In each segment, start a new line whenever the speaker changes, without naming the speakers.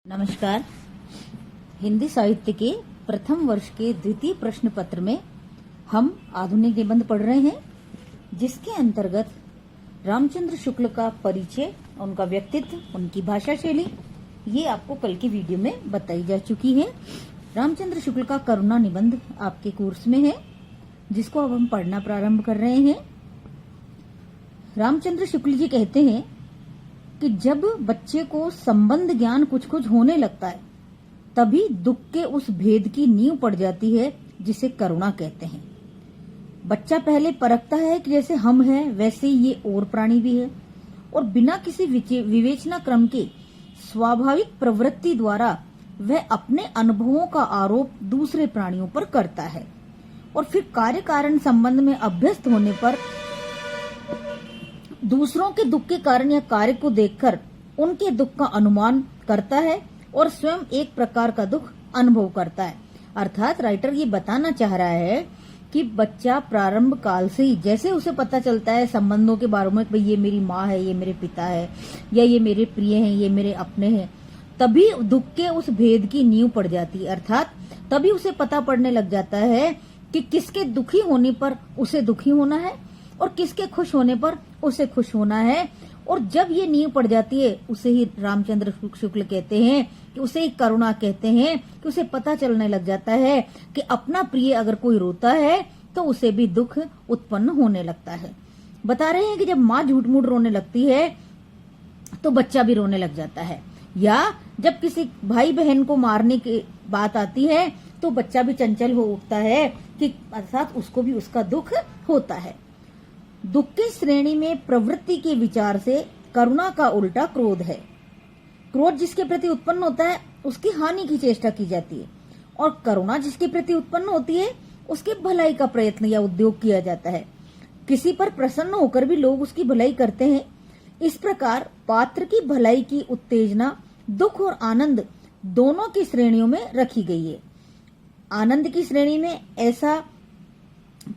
नमस्कार। हिंदी साहित्य के प्रथम वर्ष के द्वितीय प्रश्न पत्र में हम आधुनिक निबंध पढ़ रहे हैं, जिसके अंतर्गत रामचंद्र शुक्ल का परिचय, उनका व्यक्तित्व, उनकी भाषा शैली ये आपको कल की वीडियो में बताई जा चुकी है। रामचंद्र शुक्ल का करुणा निबंध आपके कोर्स में है, जिसको अब हम पढ़ना प्रारंभ कर रहे हैं। रामचंद्र शुक्ल जी कहते हैं कि जब बच्चे को संबंध ज्ञान कुछ कुछ होने लगता है, तभी दुख के उस भेद की नींव पड़ जाती है जिसे करुणा कहते हैं। बच्चा पहले परखता है कि जैसे हम हैं वैसे ही ये और प्राणी भी है, और बिना किसी विवेचना क्रम के स्वाभाविक प्रवृत्ति द्वारा वह अपने अनुभवों का आरोप दूसरे प्राणियों पर करता है, और फिर कार्य कारण संबंध में अभ्यस्त होने पर दूसरों के दुख के कारण या कार्य को देखकर उनके दुख का अनुमान करता है और स्वयं एक प्रकार का दुख अनुभव करता है। अर्थात राइटर ये बताना चाह रहा है कि बच्चा प्रारंभ काल से ही जैसे उसे पता चलता है संबंधों के बारे में, भाई ये मेरी माँ है, ये मेरे पिता है, या ये मेरे प्रिय हैं, ये मेरे अपने हैं, तभी दुख के उस भेद की नींव पड़ जाती है। अर्थात तभी उसे पता पड़ने लग जाता है कि किसके दुखी होने पर उसे दुखी होना है और किसके खुश होने पर उसे खुश होना है। और जब ये नींव पड़ जाती है, उसे ही रामचंद्र शुक्ल कहते हैं कि उसे ही करुणा कहते हैं, कि उसे पता चलने लग जाता है कि अपना प्रिय अगर कोई रोता है तो उसे भी दुख उत्पन्न होने लगता है। बता रहे हैं कि जब माँ झूठ मूठ रोने लगती है तो बच्चा भी रोने लग जाता है, या जब किसी भाई बहन को मारने की बात आती है तो बच्चा भी चंचल हो उठता है, कि अर्थात उसको भी उसका दुख होता है। दुख की श्रेणी में प्रवृत्ति के विचार से करुणा का उल्टा क्रोध है। क्रोध जिसके प्रति उत्पन्न होता है उसकी हानि की चेष्टा की जाती है, और करुणा जिसके प्रति उत्पन्न होती है उसके भलाई का प्रयत्न या उद्योग किया जाता है। किसी पर प्रसन्न होकर भी लोग उसकी भलाई करते हैं। इस प्रकार पात्र की भलाई की उत्तेजना दुख और आनंद दोनों की श्रेणियों में रखी गई है। आनंद की श्रेणी में ऐसा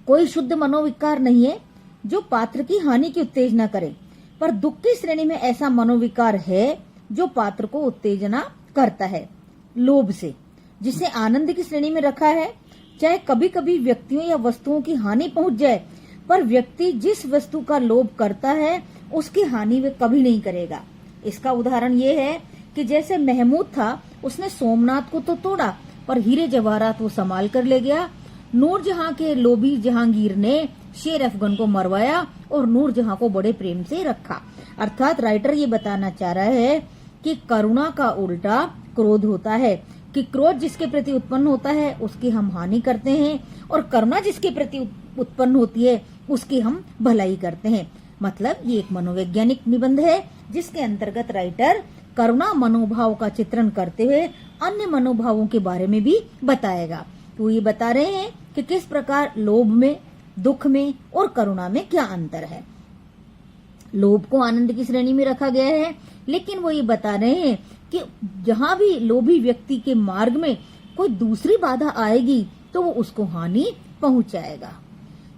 कोई शुद्ध मनोविकार नहीं है जो पात्र की हानि की उत्तेजना करे, पर दुख की श्रेणी में ऐसा मनोविकार है जो पात्र को उत्तेजना करता है लोभ से, जिसे आनंद की श्रेणी में रखा है। चाहे कभी कभी व्यक्तियों या वस्तुओं की हानि पहुंच जाए, पर व्यक्ति जिस वस्तु का लोभ करता है उसकी हानि वह कभी नहीं करेगा। इसका उदाहरण ये है कि जैसे महमूद था, उसने सोमनाथ को तो तोड़ा, पर हीरे जवाहरात वो संभाल कर ले गया। नूरजहां के लोभी जहांगीर ने शेर अफगन को मरवाया और नूरजहां को बड़े प्रेम से रखा। अर्थात राइटर ये बताना चाह रहा है कि करुणा का उल्टा क्रोध होता है, कि क्रोध जिसके प्रति उत्पन्न होता है उसकी हम हानि करते हैं, और करुणा जिसके प्रति उत्पन्न होती है उसकी हम भलाई करते हैं। मतलब ये एक मनोवैज्ञानिक निबंध है, जिसके अंतर्गत राइटर करुणा मनोभाव का चित्रण करते हुए अन्य मनोभावों के बारे में भी बताएगा। तो ये बता रहे हैं कि किस प्रकार लोभ में, दुख में और करुणा में क्या अंतर है। लोभ को आनंद की श्रेणी में रखा गया है, लेकिन वो ये बता रहे हैं कि जहां भी लोभी व्यक्ति के मार्ग में कोई दूसरी बाधा आएगी तो वो उसको हानि पहुंचाएगा।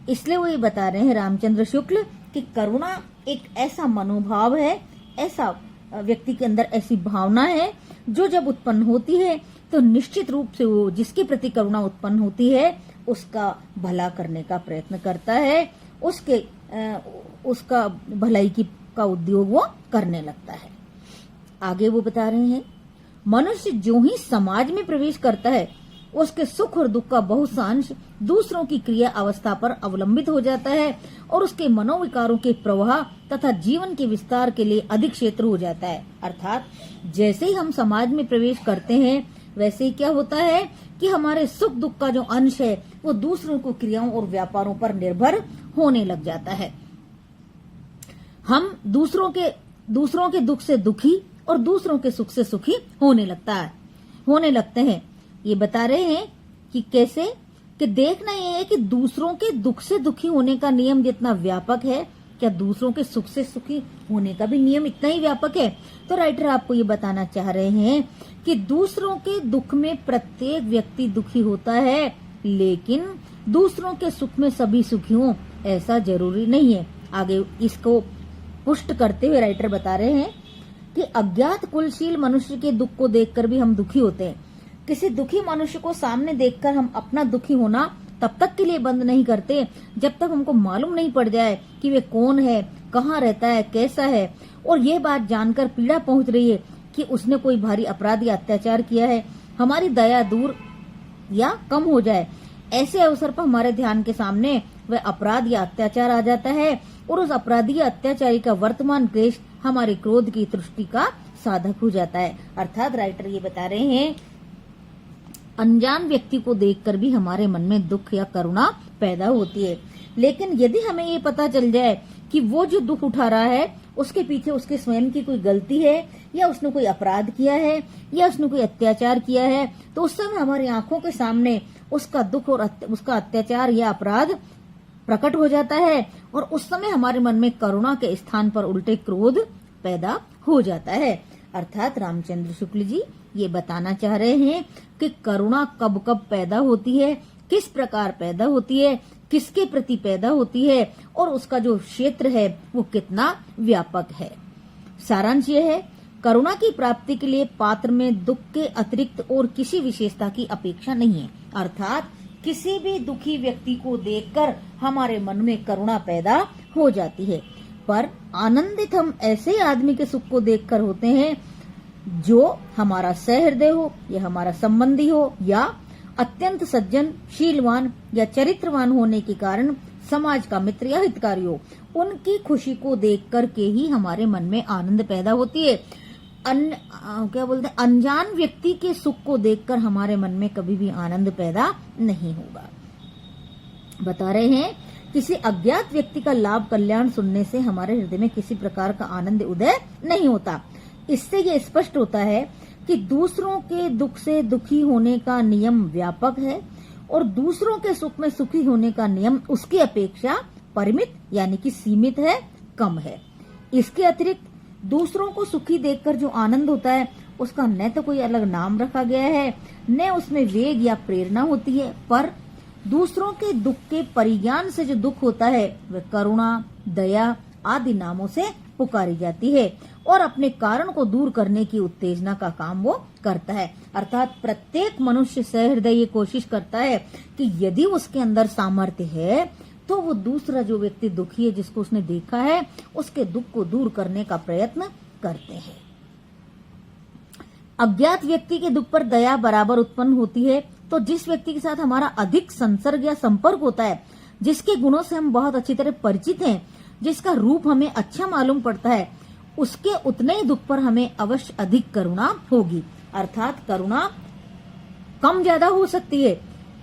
इसलिए वो ये बता रहे हैं रामचंद्र शुक्ल कि करुणा एक ऐसा मनोभाव है, ऐसा व्यक्ति के अंदर ऐसी भावना है जो जब उत्पन्न होती है तो निश्चित रूप से वो जिसके प्रति करुणा उत्पन्न होती है उसका भला करने का प्रयत्न करता है, उसका भलाई का उद्योग वो करने लगता है। आगे वो बता रहे हैं, मनुष्य जो ही समाज में प्रवेश करता है उसके सुख और दुख का बहुत सा अंश दूसरों की क्रिया अवस्था पर अवलंबित हो जाता है, और उसके मनोविकारों के प्रवाह तथा जीवन के विस्तार के लिए अधिक क्षेत्र हो जाता है। अर्थात जैसे ही हम समाज में प्रवेश करते हैं वैसे ही क्या होता है कि हमारे सुख दुख का जो अंश है वो दूसरों को क्रियाओं और व्यापारों पर निर्भर होने लग जाता है। हम दूसरों के दुख से दुखी और दूसरों के सुख से सुखी होने लगते हैं। ये बता रहे हैं कि कैसे, कि देखना ये है कि दूसरों के दुख से दुखी होने का नियम जितना व्यापक है, क्या दूसरों के सुख से सुखी होने का भी नियम इतना ही व्यापक है। तो राइटर आपको ये बताना चाह रहे हैं कि दूसरों के दुख में प्रत्येक व्यक्ति दुखी होता है, लेकिन दूसरों के सुख में सभी सुखी हों ऐसा जरूरी नहीं है। आगे इसको पुष्ट करते हुए राइटर बता रहे हैं कि अज्ञात कुलशील मनुष्य के दुख को देखकर भी हम दुखी होते हैं। किसी दुखी मनुष्य को सामने देखकर हम अपना दुखी होना तब तक के लिए बंद नहीं करते जब तक हमको मालूम नहीं पड़ जाए कि वे कौन है, कहाँ रहता है, कैसा है, और ये बात जानकर पीड़ा पहुंच रही है कि उसने कोई भारी अपराध या अत्याचार किया है। हमारी दया दूर या कम हो जाए, ऐसे अवसर पर हमारे ध्यान के सामने वह अपराध या अत्याचार आ जाता है और उस अपराधी या अत्याचारी का वर्तमान क्लेश हमारे क्रोध की तुष्टि का साधक हो जाता है। अर्थात राइटर ये बता रहे हैं, अनजान व्यक्ति को देखकर भी हमारे मन में दुख या करुणा पैदा होती है, लेकिन यदि हमें ये पता चल जाए कि वो जो दुख उठा रहा है उसके पीछे उसके स्वयं की कोई गलती है, या उसने कोई अपराध किया है, या उसने कोई अत्याचार किया है, तो उस समय हमारी आंखों के सामने उसका दुख और उसका अत्याचार या अपराध प्रकट हो जाता है, और उस समय हमारे मन में करुणा के स्थान पर उल्टे क्रोध पैदा हो जाता है। अर्थात रामचंद्र शुक्ल जी ये बताना चाह रहे हैं कि करुणा कब कब पैदा होती है, किस प्रकार पैदा होती है, किसके प्रति पैदा होती है, और उसका जो क्षेत्र है वो कितना व्यापक है। सारांश ये है, करुणा की प्राप्ति के लिए पात्र में दुख के अतिरिक्त और किसी विशेषता की अपेक्षा नहीं है। अर्थात किसी भी दुखी व्यक्ति को देखकर हमारे मन में करुणा पैदा हो जाती है, पर आनंदित हम ऐसे आदमी के सुख को देखकर होते हैं जो हमारा सहृदय हो, या हमारा संबंधी हो, या अत्यंत सज्जन, शीलवान या चरित्रवान होने के कारण समाज का मित्र या हितकारी हो। उनकी खुशी को देख कर के ही हमारे मन में आनंद पैदा होती है। अनजान व्यक्ति के सुख को देखकर हमारे मन में कभी भी आनंद पैदा नहीं होगा। बता रहे हैं, किसी अज्ञात व्यक्ति का लाभ कल्याण सुनने से हमारे हृदय में किसी प्रकार का आनंद उदय नहीं होता। इससे ये स्पष्ट होता है कि दूसरों के दुख से दुखी होने का नियम व्यापक है, और दूसरों के सुख में सुखी होने का नियम उसकी अपेक्षा परिमित यानी कि सीमित है, कम है। इसके अतिरिक्त दूसरों को सुखी देखकर जो आनंद होता है उसका न तो कोई अलग नाम रखा गया है, न उसमें वेग या प्रेरणा होती है, पर दूसरों के दुख के परिज्ञान से जो दुख होता है वह करुणा, दया आदि नामों से पुकारी जाती है, और अपने कारण को दूर करने की उत्तेजना का काम वो करता है। अर्थात प्रत्येक मनुष्य सहृदय ये कोशिश करता है कि यदि उसके अंदर सामर्थ्य है तो वो दूसरा जो व्यक्ति दुखी है, जिसको उसने देखा है, उसके दुख को दूर करने का प्रयत्न करते हैं। अज्ञात व्यक्ति के दुख पर दया बराबर उत्पन्न होती है, तो जिस व्यक्ति के साथ हमारा अधिक संसर्ग या संपर्क होता है, जिसके गुणों से हम बहुत अच्छी तरह परिचित हैं, जिसका रूप हमें अच्छा मालूम पड़ता है, उसके उतने ही दुख पर हमें अवश्य अधिक करुणा होगी। अर्थात करुणा कम ज्यादा हो सकती है,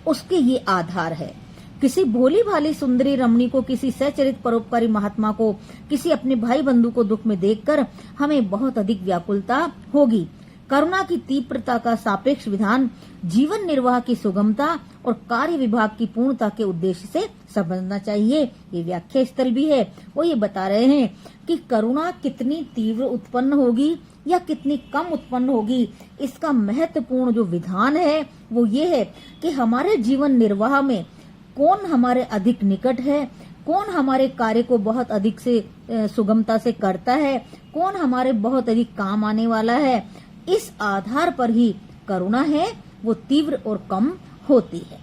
उसके ये आधार है। किसी भोली भाली सुंदरी रमणी को, किसी सचरित परोपकारी महात्मा को, किसी अपने भाई बंधु को दुख में देखकर हमें बहुत अधिक व्याकुलता होगी। करुणा की तीव्रता का सापेक्ष विधान जीवन निर्वाह की सुगमता और कार्य विभाग की पूर्णता के उद्देश्य से समझना चाहिए। ये व्याख्या स्थल भी है। वो ये बता रहे हैं कि करुणा कितनी तीव्र उत्पन्न होगी या कितनी कम उत्पन्न होगी, इसका महत्वपूर्ण जो विधान है वो ये है कि हमारे जीवन निर्वाह में कौन हमारे अधिक निकट है, कौन हमारे कार्य को बहुत अधिक से सुगमता से करता है, कौन हमारे बहुत अधिक काम आने वाला है, इस आधार पर ही करुणा है वो तीव्र और कम होती है।